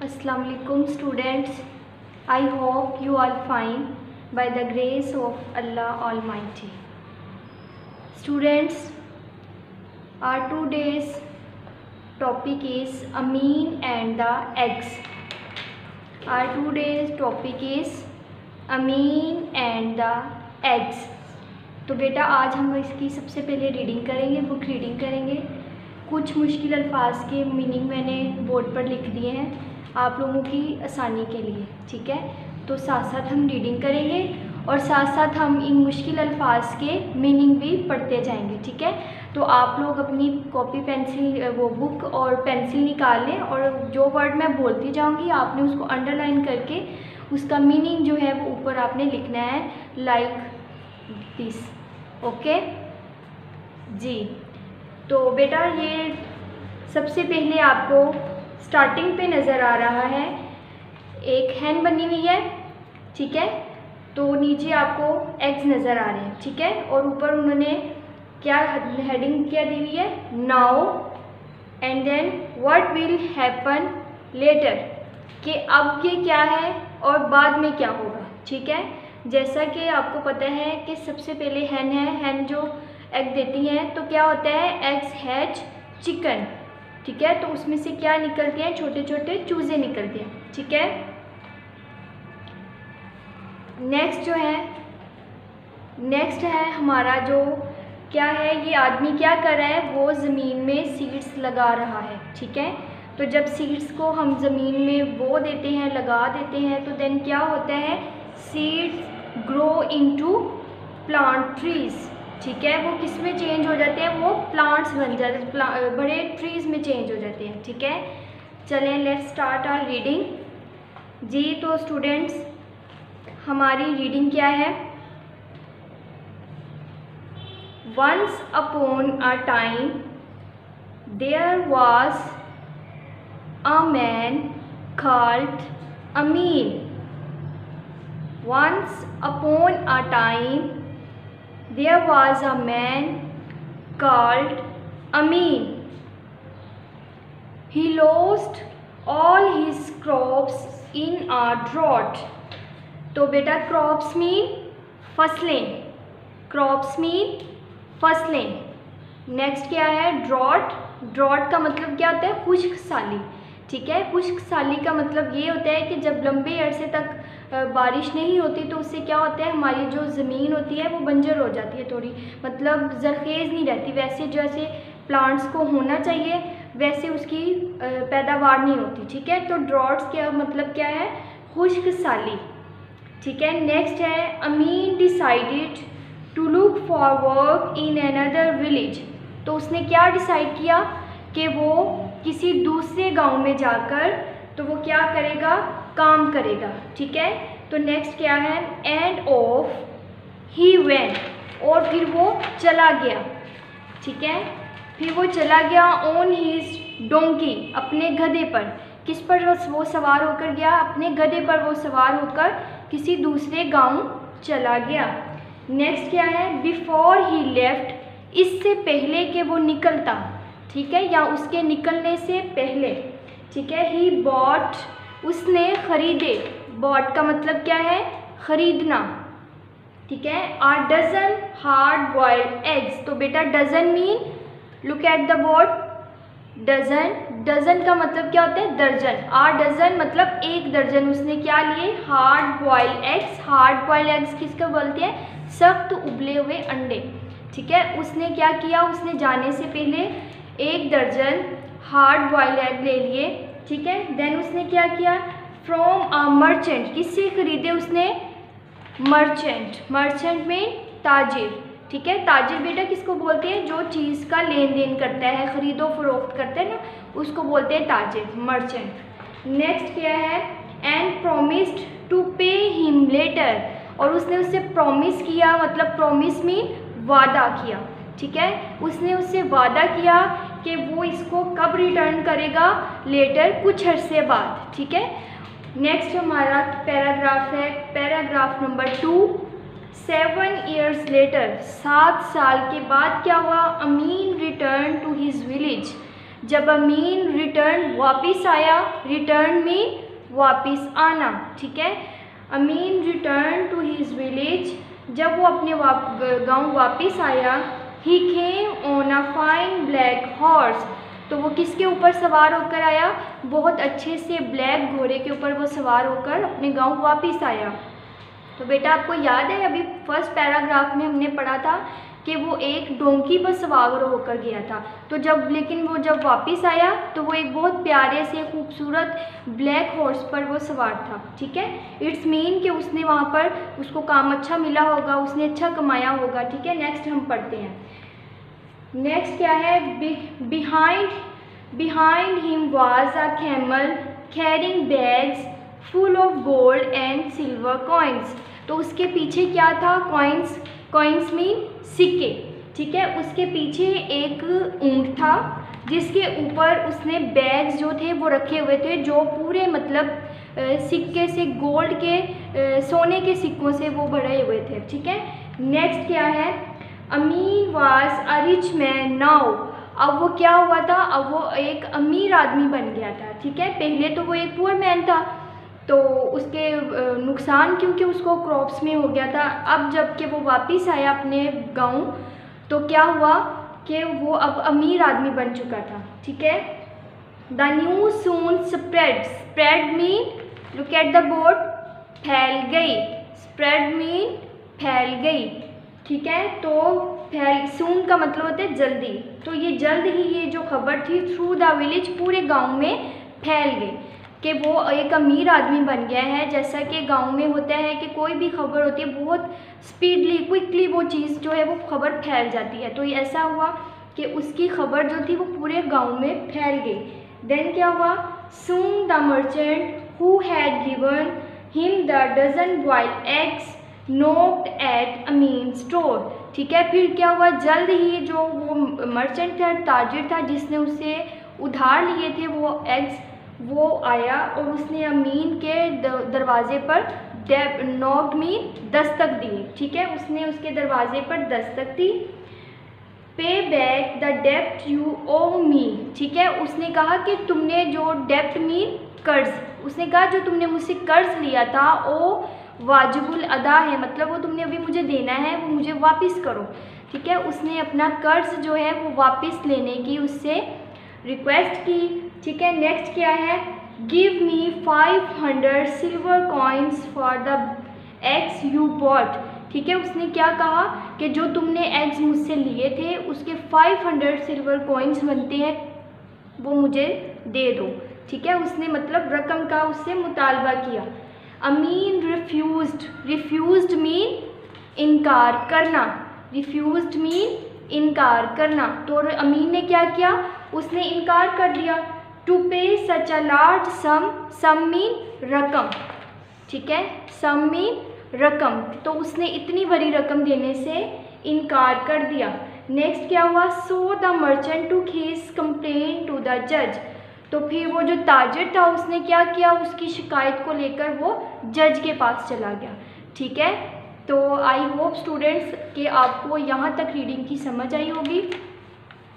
Assalamu alaikum students. I hope you all fine by the grace of Allah Almighty. Students, our today's topic is amine and the eggs. Our today's topic is amine and the eggs. तो बेटा आज हम इसकी सबसे पहले reading करेंगे, book reading करेंगे। कुछ मुश्किल अल्फाज के मीनिंग मैंने बोर्ड पर लिख दिए हैं आप लोगों की आसानी के लिए, ठीक है। तो साथ साथ हम रीडिंग करेंगे और साथ साथ हम इन मुश्किल अल्फाज के मीनिंग भी पढ़ते जाएंगे, ठीक है। तो आप लोग अपनी कॉपी पेंसिल वो बुक और पेंसिल निकाल लें और जो वर्ड मैं बोलती जाऊंगी आपने उसको अंडरलाइन करके उसका मीनिंग जो है वो ऊपर आपने लिखना है, लाइक दिस, ओके जी। तो बेटा ये सबसे पहले आपको स्टार्टिंग पे नज़र आ रहा है एक हैन बनी हुई है, ठीक है। तो नीचे आपको एग्स नज़र आ रहे हैं, ठीक है। और ऊपर उन्होंने क्या हेडिंग क्या दी हुई है, now and then what will happen later, कि अब ये क्या है और बाद में क्या होगा, ठीक है। जैसा कि आपको पता है कि सबसे पहले हैन है, हैन जो एग देती हैं तो क्या होता है, एग्स हैच चिकन, ठीक है। तो उसमें से क्या निकलते हैं, छोटे छोटे चूजे निकलते हैं, ठीक है। नेक्स्ट है हमारा जो क्या है, ये आदमी क्या कर रहा है, वो ज़मीन में सीड्स लगा रहा है, ठीक है। तो जब सीड्स को हम ज़मीन में बो देते हैं, लगा देते हैं, तो देन क्या होता है, seeds grow into plant trees, ठीक है। वो किस में चेंज हो जाते हैं, वो प्लांट्स बन जाते हैं, बड़े ट्रीज़ में चेंज हो जाते हैं, ठीक है। चलें लेट्स स्टार्ट आवर रीडिंग जी। तो स्टूडेंट्स हमारी रीडिंग क्या है, once upon a time there was a man called Amin. Once upon a time there was a man called Amin. He lost all his crops in a drought. तो बेटा crops mean फसलें, crops mean फसलें। Next क्या है, drought. Drought का मतलब क्या होता है, खुश्क साली, ठीक है। खुश्क साली का मतलब ये होता है कि जब लंबे अरसे तक बारिश नहीं होती तो उससे क्या होता है, हमारी जो ज़मीन होती है वो बंजर हो जाती है, थोड़ी मतलब ज़रखेज़ नहीं रहती, वैसे जैसे प्लांट्स को होना चाहिए वैसे उसकी पैदावार नहीं होती, ठीक है। तो ड्रॉट्स क्या मतलब क्या है, खुश्क साली, ठीक है। नेक्स्ट है, Amin decided to look for work in another village. तो उसने क्या डिसाइड किया कि वो किसी दूसरे गांव में जाकर तो वो क्या करेगा, काम करेगा, ठीक है। तो नेक्स्ट क्या है, एंड ऑफ ही वेंट, और फिर वो चला गया, ठीक है। फिर वो चला गया ऑन हिज डोंकी, अपने गधे पर। किस पर वो सवार होकर गया, अपने गधे पर वो सवार होकर किसी दूसरे गांव चला गया। नेक्स्ट क्या है, बिफोर ही लेफ्ट, इससे पहले कि वो निकलता, ठीक है, या उसके निकलने से पहले, ठीक है। ही बॉट, उसने खरीदे, बॉट का मतलब क्या है, खरीदना, ठीक है। A dozen hard boiled eggs. तो बेटा dozen mean, look at the board, dozen, dozen का मतलब क्या होता है, दर्जन। आ डजन मतलब एक दर्जन उसने क्या लिए, hard boiled eggs. Hard boiled eggs किसको बोलते हैं, सख्त उबले हुए अंडे, ठीक है। उसने क्या किया, उसने जाने से पहले एक दर्जन हार्ड बॉइल्ड एग ले लिए, ठीक है। देन उसने क्या किया, फ्रॉम अ मर्चेंट, किससे खरीदे उसने, मर्चेंट। मर्चेंट में ताजिर, ठीक है। ताजिर बेटा किसको बोलते हैं, जो चीज़ का लेन देन करता है, ख़रीदो फरोख्त करते हैं ना, उसको बोलते हैं ताजिर, मर्चेंट। नेक्स्ट क्या है, and promised to pay him later, और उसने उससे प्रॉमिस किया, मतलब प्रॉमिस मीन वादा किया, ठीक है। उसने उससे वादा किया कि वो इसको कब रिटर्न करेगा, लेटर, कुछ अरसे बाद, ठीक है। नेक्स्ट हमारा पैराग्राफ है, पैराग्राफ नंबर 2। 7 years लेटर, 7 साल के बाद क्या हुआ, अमीन रिटर्न टू हिज विलेज। जब अमीन रिटर्न वापस आया, रिटर्न मीन वापस आना, ठीक है। Amin return to his village, जब वो अपने गांव वापस आया। He came on a fine black horse, तो वो किसके ऊपर सवार होकर आया? बहुत अच्छे से ब्लैक घोड़े के ऊपर वो सवार होकर अपने गांव वापस आया। तो बेटा आपको याद है अभी फर्स्ट पैराग्राफ में हमने पढ़ा था कि वो एक डोंकी पर सवार होकर गया था। तो लेकिन वो जब वापस आया तो वो एक बहुत प्यारे से खूबसूरत ब्लैक हॉर्स पर वो सवार था, ठीक है। इट्स मीन कि उसने वहाँ पर उसको काम अच्छा मिला होगा, उसने अच्छा कमाया होगा, ठीक है। नेक्स्ट हम पढ़ते हैं। नेक्स्ट क्या है? Behind him was a camel carrying bags full of gold and silver coins, तो उसके पीछे क्या था? कॉइन्स मीन सिक्के, ठीक है। उसके पीछे एक ऊंट था जिसके ऊपर उसने बैग्स जो थे वो रखे हुए थे, जो पूरे मतलब सिक्के से, गोल्ड के सोने के सिक्कों से वो भरे हुए थे, ठीक है। नेक्स्ट क्या है? Amin was a rich man now, अब वो क्या हुआ था? अब वो एक अमीर आदमी बन गया था, ठीक है। पहले तो वो एक पुअर मैन था, तो उसके नुकसान क्योंकि उसको क्रॉप्स में हो गया था। अब जबकि वो वापस आया अपने गांव तो क्या हुआ कि वो अब अमीर आदमी बन चुका था, ठीक है। The news soon spread mean, look at the board, फैल गई। स्प्रेड मीन फैल गई, ठीक है। तो सून का मतलब होता है जल्दी, तो ये जल्द ही ये जो खबर थी थ्रू द विलेज, पूरे गांव में फैल गई कि वो एक अमीर आदमी बन गया है। जैसा कि गांव में होता है कि कोई भी खबर होती है बहुत स्पीडली, क्विकली वो चीज़ जो है वो खबर फैल जाती है, तो ये ऐसा हुआ कि उसकी खबर जो थी वो पूरे गांव में फैल गई। देन क्या हुआ? Soon the merchant who had given him the dozen boiled eggs knocked at Amin store, ठीक है। फिर क्या हुआ? जल्द ही जो वो मर्चेंट था, ताजिर था, जिसने उससे उधार लिए थे वो एग्स, वो आया और उसने अमीन के दरवाजे पर नॉक मीन दस्तक दी, ठीक है। उसने उसके दरवाजे पर दस्तक दी। पे बैक द डेप्ट यू ओ मी, ठीक है। उसने कहा कि तुमने जो डेप्ट मीन कर्ज, उसने कहा जो तुमने मुझसे कर्ज लिया था वो वाजिबुल अदा है, मतलब वो तुमने अभी मुझे देना है, वो मुझे वापस करो, ठीक है। उसने अपना कर्ज जो है वो वापस लेने की उससे रिक्वेस्ट की, ठीक है। नेक्स्ट क्या है? Give me 500 silver coins for the eggs you bought, ठीक है। उसने क्या कहा कि जो तुमने एग्स मुझसे लिए थे उसके 500 सिल्वर कॉइन्स बनते हैं, वो मुझे दे दो, ठीक है। उसने मतलब रकम का उससे मुतालबा किया। अमीन रिफ्यूज्ड मीन इनकार करना, रिफ्यूज्ड मीन इनकार करना, तो अमीन ने क्या किया? उसने इनकार कर दिया। टू पे सच अ लार्ज सम मीन रकम, ठीक है, सम मीन रकम, तो उसने इतनी बड़ी रकम देने से इनकार कर दिया। नेक्स्ट क्या हुआ? So the merchant to his complain to the जज, तो फिर वो जो ताजिर था उसने क्या किया? उसकी शिकायत को लेकर वो जज के पास चला गया, ठीक है। तो आई होप स्टूडेंट्स कि आपको यहाँ तक रीडिंग की समझ आई होगी।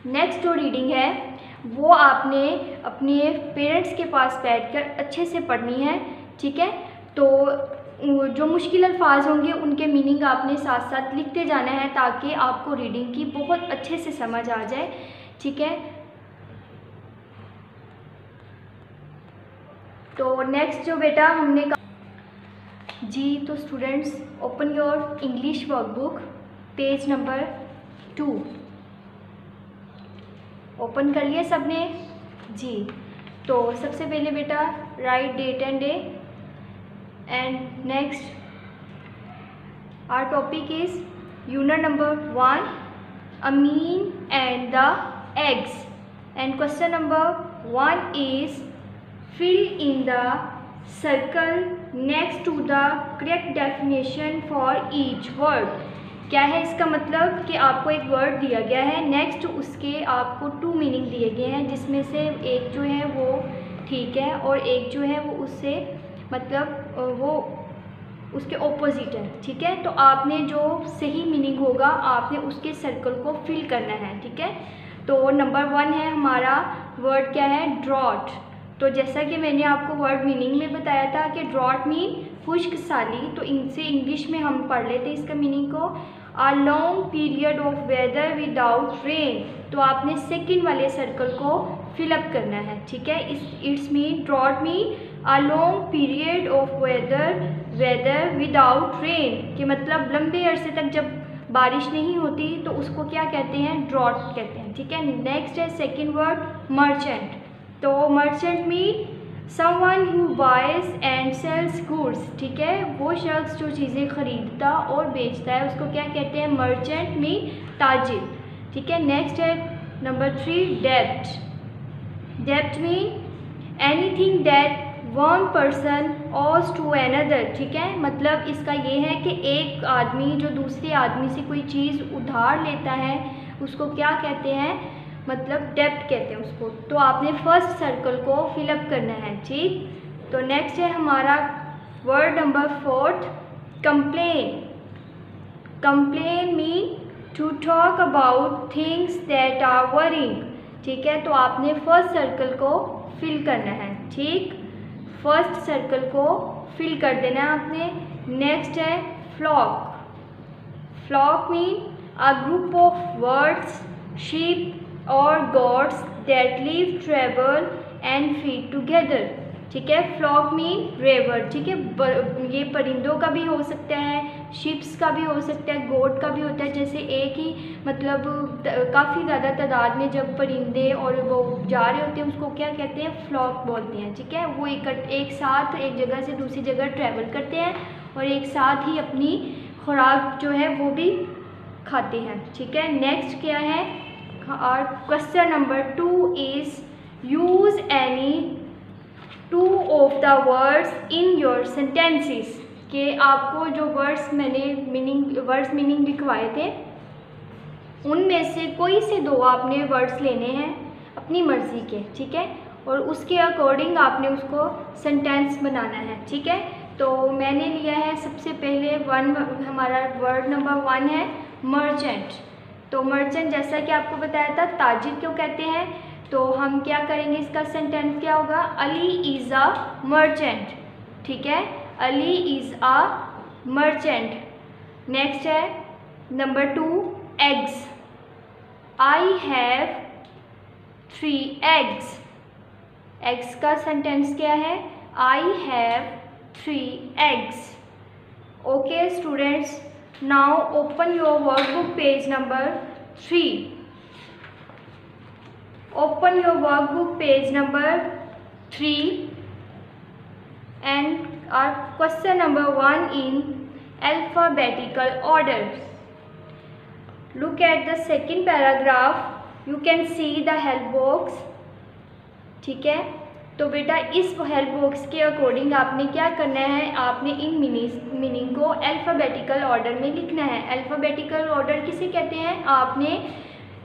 नेक्स्ट जो रीडिंग है वो आपने अपने पेरेंट्स के पास बैठकर अच्छे से पढ़नी है, ठीक है। तो जो मुश्किल अल्फाज होंगे उनके मीनिंग आपने साथ साथ लिखते जाना है ताकि आपको रीडिंग की बहुत अच्छे से समझ आ जाए, ठीक है। तो नेक्स्ट जो बेटा हमने जी, तो students open your English workbook page number 2, open कर लिया सबने जी। तो सबसे पहले बेटा right date and day, and next our topic is unit number 1 Amin and the eggs, and question number 1 is fill in the circle next to the correct definition for each word। क्या है इसका मतलब कि आपको एक वर्ड दिया गया है, नेक्स्ट उसके आपको 2 मीनिंग दिए गए हैं, जिसमें से एक जो है वो ठीक है और एक जो है वो उससे मतलब वो उसके ऑपोजिट है, ठीक है। तो आपने जो सही मीनिंग होगा आपने उसके सर्कल को फिल करना है, ठीक है। तो नंबर 1 है हमारा वर्ड क्या है, ड्रॉट। तो जैसा कि मैंने आपको वर्ड मीनिंग में बताया था कि ड्रॉट मीन खुश्क साली, तो इनसे इंग्लिश में हम पढ़ लेते हैं इसका मीनिंग को, a long period of weather without rain. तो आपने सेकंड वाले सर्कल को फिलअप करना है, ठीक है। It's mean drought mean a long period of weather without rain, कि मतलब लंबे अरसे तक जब बारिश नहीं होती तो उसको क्या कहते हैं, ड्रॉट कहते हैं, ठीक है। नेक्स्ट है सेकंड वर्ड मर्चेंट। तो merchant mean someone who buys and sells goods, ठीक है। वो शख्स जो चीज़ें खरीदता और बेचता है उसको क्या कहते हैं, मर्चेंट मीन ताजिर, ठीक है। नेक्स्ट है नंबर 3 डेब्ट। डेब्ट mean anything that one person ऑज to another, ठीक है। मतलब इसका ये है कि एक आदमी जो दूसरे आदमी से कोई चीज़ उधार लेता है उसको क्या कहते हैं, मतलब डेब्ट कहते हैं उसको। तो आपने फर्स्ट सर्कल को फिलअप करना है, ठीक। तो नेक्स्ट है हमारा word number 4 complain. Complain mean to talk about things that are worrying, ठीक है। तो आपने फर्स्ट सर्कल को फिल करना है, ठीक। फर्स्ट सर्कल को फिल कर देना है आपने। नेक्स्ट है flock. Flock mean a group of birds, sheep और goats that live, travel and feed together, ठीक है। फ्लॉक मीन रेवर, ठीक है। ये परिंदों का भी हो सकता है, शिप्स का भी हो सकता है, गोट का भी होता है। जैसे एक ही मतलब काफ़ी ज़्यादा तादाद में जब परिंदे और वो जा रहे होते हैं उसको क्या कहते हैं, फ्लॉक बोलते हैं, ठीक है। वो एक साथ एक जगह से दूसरी जगह ट्रैवल करते हैं और एक साथ ही अपनी खुराक जो है वो भी खाते हैं, ठीक है। नेक्स्ट क्या है, और question number 2 is use any 2 of the words in your sentences, कि आपको जो वर्ड्स मैंने मीनिंग लिखवाए थे उनमें से कोई से 2 आपने वर्ड्स लेने हैं अपनी मर्ज़ी के, ठीक है। और उसके अकॉर्डिंग आपने उसको सेंटेंस बनाना है, ठीक है। तो मैंने लिया है सबसे पहले हमारा वर्ड नंबर 1 है मर्चेंट। तो मर्चेंट जैसा कि आपको बताया था ताजिर क्यों कहते हैं, तो हम क्या करेंगे, इसका सेंटेंस क्या होगा, अली इज़ अ मर्चेंट, ठीक है। Ali is a merchant. Next है number 2 eggs. I have 3 eggs. Eggs का सेंटेंस क्या है, I have 3 eggs. Okay students, now open your workbook page number 3. Open your workbook page number 3 and our question number 1 in alphabetical order. Look at the second paragraph. You can see the help box, ठीक है। तो बेटा इस help box के according आपने क्या करना है, आपने इन मीनिंग को अल्फ़ाबेटिकल ऑर्डर में लिखना है। अल्फ़ाबेटिकल ऑर्डर किसे कहते हैं, आपने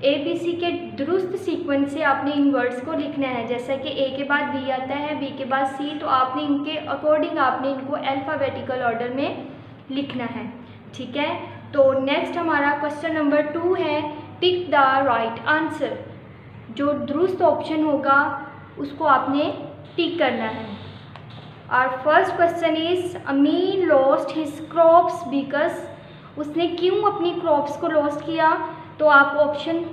ABC के दुरुस्त सीक्वेंस से आपने इन वर्ड्स को लिखना है। जैसा कि A के बाद B आता है, B के बाद C, तो आपने इनके अकॉर्डिंग आपने इनको अल्फ़ाबेटिकल ऑर्डर में लिखना है, ठीक है। तो नेक्स्ट हमारा क्वेश्चन नंबर 2 है पिक द राइट आंसर। जो दुरुस्त ऑप्शन होगा उसको आपने टिक करना है। और first question is Amin lost his crops because, उसने क्यों अपनी क्रॉप्स को लॉस्ट किया, तो आप ऑप्शन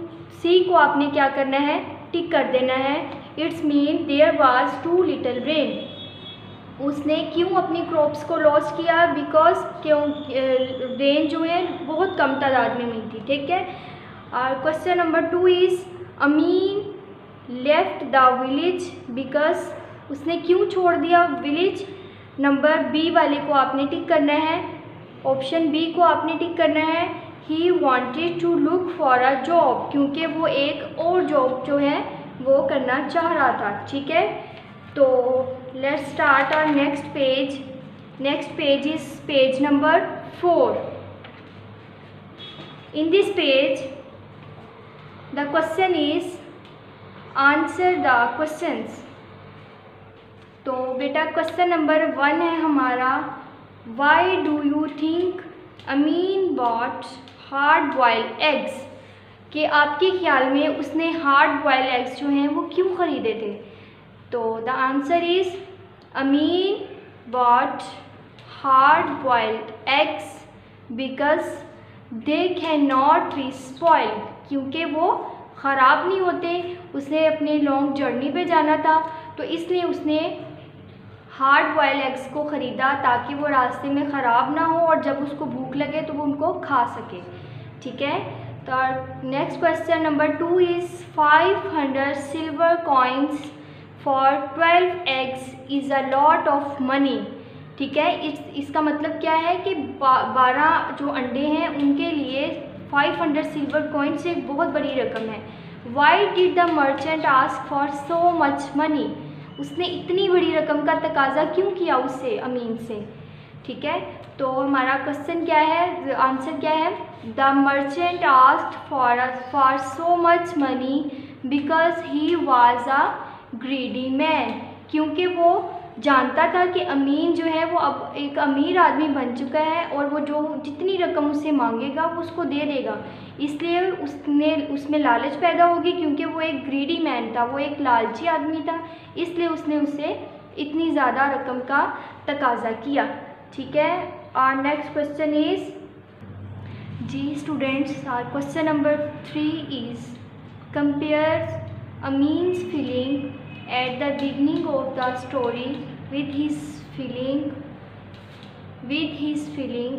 सी को आपने क्या करना है, टिक कर देना है। It's mean there was too little rain. उसने क्यों अपनी क्रॉप्स को लॉस्ट किया, बिकॉज क्यों रेन जो है बहुत कम तादाद में मिली थी, ठीक है। और question number 2 is Amin left the village because, उसने क्यों छोड़ दिया विलेज। नंबर बी वाले को आपने टिक करना है, ऑप्शन बी को आपने टिक करना है। He wanted to look for a job, क्योंकि वो एक और जॉब जो है वो करना चाह रहा था, ठीक है। तो let's start our next page. Next page is page number 4. In this page the question is answer the questions. तो बेटा क्वेश्चन नंबर 1 है हमारा, why do you think Amin bought hard boiled eggs, कि आपके ख्याल में उसने हार्ड बॉयल एग्स जो हैं वो क्यों ख़रीदे थे? तो the answer is Amin bought hard boiled eggs because they can not be spoiled, क्योंकि वो ख़राब नहीं होते। उसने अपने लॉन्ग जर्नी पे जाना था तो इसलिए उसने हार्ड बॉयल एग्स को ख़रीदा ताकि वो रास्ते में ख़राब ना हो और जब उसको भूख लगे तो वो उनको खा सके। ठीक है, तो next question number 2 is 500 silver coins for 12 eggs is a lot of money. ठीक है, इसका मतलब क्या है कि 12 जो अंडे हैं उनके लिए 500 सिल्वर कॉइन्स एक बहुत बड़ी रकम है। Why did the merchant ask for so much money? उसने इतनी बड़ी रकम का तकाजा क्यों किया उससे, अमीन से? ठीक है, तो हमारा क्वेश्चन क्या है, आंसर क्या है? The merchant asked for so much money because he was a greedy man, क्योंकि वो जानता था कि अमीन जो है वो अब एक अमीर आदमी बन चुका है और वो जो जितनी रकम उससे मांगेगा वो उसको दे देगा, इसलिए उसमें लालच पैदा होगी, क्योंकि वो एक ग्रीडी मैन था, वो एक लालची आदमी था, इसलिए उसने उससे इतनी ज़्यादा रकम का तकाजा किया। ठीक है, और नेक्स्ट क्वेश्चन इज़ जी students, our question number 3 is compare Amin's feeling at the beginning of the story with his feeling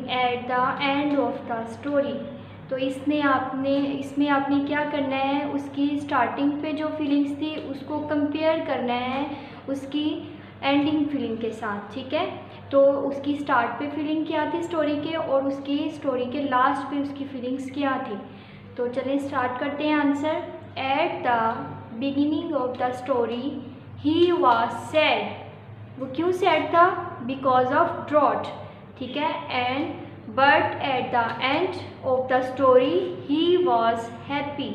at the end of the story। तो इसमें आपने क्या करना है, उसकी स्टार्टिंग पे जो फीलिंग्स थी उसको कंपेयर करना है उसकी एंडिंग फीलिंग के साथ। ठीक है, तो उसकी स्टार्ट पे फीलिंग क्या थी स्टोरी के और उसकी स्टोरी के लास्ट पे उसकी फीलिंग्स क्या थी। तो चलें स्टार्ट करते हैं answer. At the beginning of the story he was sad, वो क्यों सैड था? Because of drought. ठीक है, and but at the end of the story he was happy.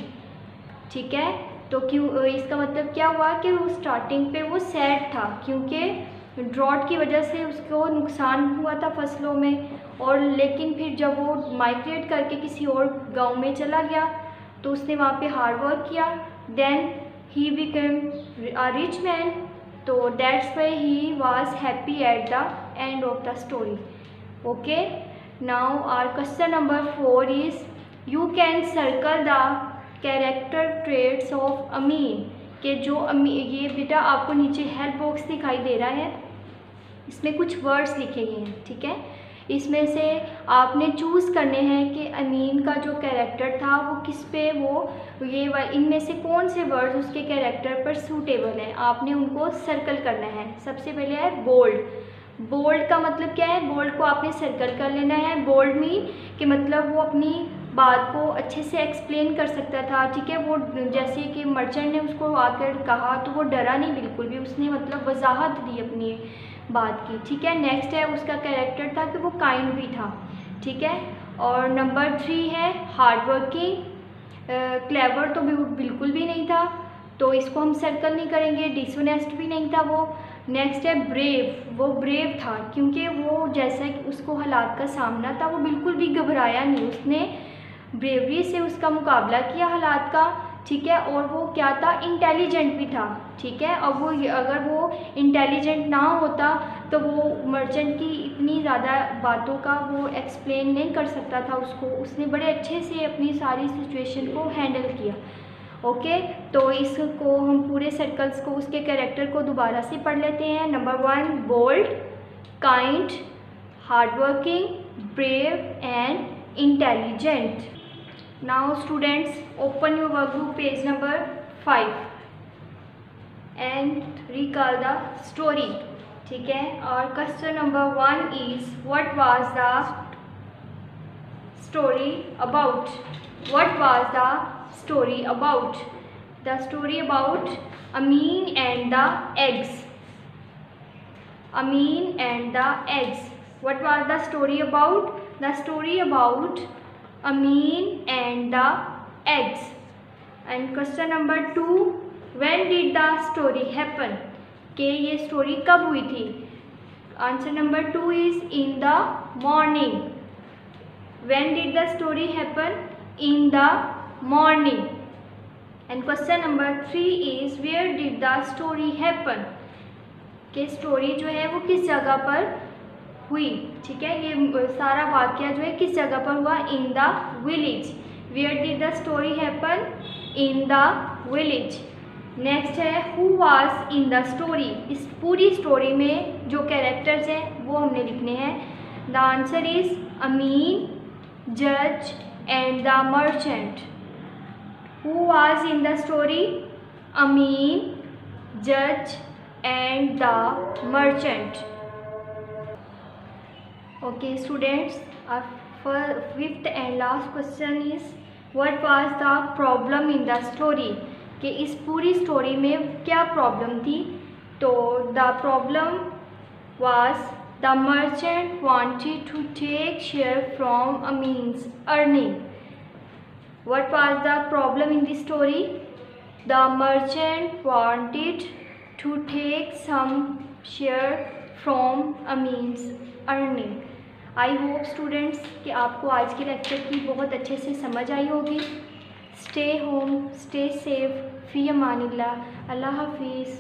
ठीक है, तो क्यों, इसका मतलब क्या हुआ कि वो स्टार्टिंग पे वो सैड था क्योंकि ड्रॉट की वजह से उसको नुकसान हुआ था फसलों में, और लेकिन फिर जब वो माइग्रेट करके किसी और गांव में चला गया तो उसने वहाँ पे हार्ड वर्क किया, then he became a rich man, तो that's why he was happy at the end of the story. Okay, now our question number 4 is you can circle the character traits of Amin. कि जो ये बेटा आपको नीचे help box दिखाई दे रहा है, इसमें कुछ वर्ड्स लिखे गए हैं। ठीक है, इसमें से आपने चूज़ करने हैं कि अमीन का जो कैरेक्टर था वो किस पे इनमें से कौन से वर्ड्स उसके कैरेक्टर पर सूटेबल हैं, आपने उनको सर्कल करना है। सबसे पहले है बोल्ड। बोल्ड का मतलब क्या है? बोल्ड को आपने सर्कल कर लेना है। बोल्ड मीन कि मतलब वो अपनी बात को अच्छे से एक्सप्लेन कर सकता था। ठीक है, वो जैसे कि मर्चेंट ने उसको आकर कहा तो वो डरा नहीं बिल्कुल भी, उसने मतलब वजाहत दी अपनी बात की। ठीक है, नेक्स्ट है उसका कैरेक्टर था कि वो काइंड भी था। ठीक है, और नंबर 3 है हार्ड वर्किंग। क्लेवर तो बिल्कुल भी नहीं था, तो इसको हम सर्कल नहीं करेंगे। डिसऑनेस्ट भी नहीं था वो। नेक्स्ट है ब्रेव, वो ब्रेव था क्योंकि वो जैसा कि उसको हालात का सामना था वो बिल्कुल भी घबराया नहीं, उसने ब्रेवरी से उसका मुकाबला किया हालात का। ठीक है, और वो क्या था? इंटेलिजेंट भी था। ठीक है, अब अगर वो इंटेलिजेंट ना होता तो वो मर्चेंट की इतनी ज़्यादा बातों का वो एक्सप्लेन नहीं कर सकता था उसने बड़े अच्छे से अपनी सारी सिचुएशन को हैंडल किया। ओके, तो इसको हम पूरे सर्कल्स को उसके कैरेक्टर को दोबारा से पढ़ लेते हैं। Number 1 bold, kind, hardworking, brave and intelligent. Now students open your workbook page number 5 and recall the story. ठीक है, और question number 1 is what was the story about? What was the story about? The story about Amin and the eggs. Amin and the eggs. What was the story about? The story about Amin and the eggs. And question number 2, when did the story happen? कि ये story कब हुई थी? Answer number 2 is in the morning. When did the story happen? In the morning. And question number 3 is where did the story happen? कि story जो है वो किस जगह पर हुई. ठीक है, ये सारा वाक्य जो है किस जगह पर हुआ? In the village. Where did the story happen? In the village. Next है who was in the story. इस पूरी स्टोरी में जो कैरेक्टर्स हैं वो हमने लिखने हैं. द आंसर इज अमीन, जज and the merchant. Who was in the story? अमीन, जज and the merchant. Okay students, our fifth and last question is what was the problem in the story. कि इस पूरी स्टोरी में क्या प्रॉब्लम थी? तो the problem was the merchant wanted to take share from Amin's earning. What was the problem in the story? The merchant wanted to take some share from Amin's earning. I hope students कि आपको आज के lecture की बहुत अच्छे से समझ आई होगी. Stay home, stay safe. फ़ी अमानिल्लाह. अल्लाह हाफिज़.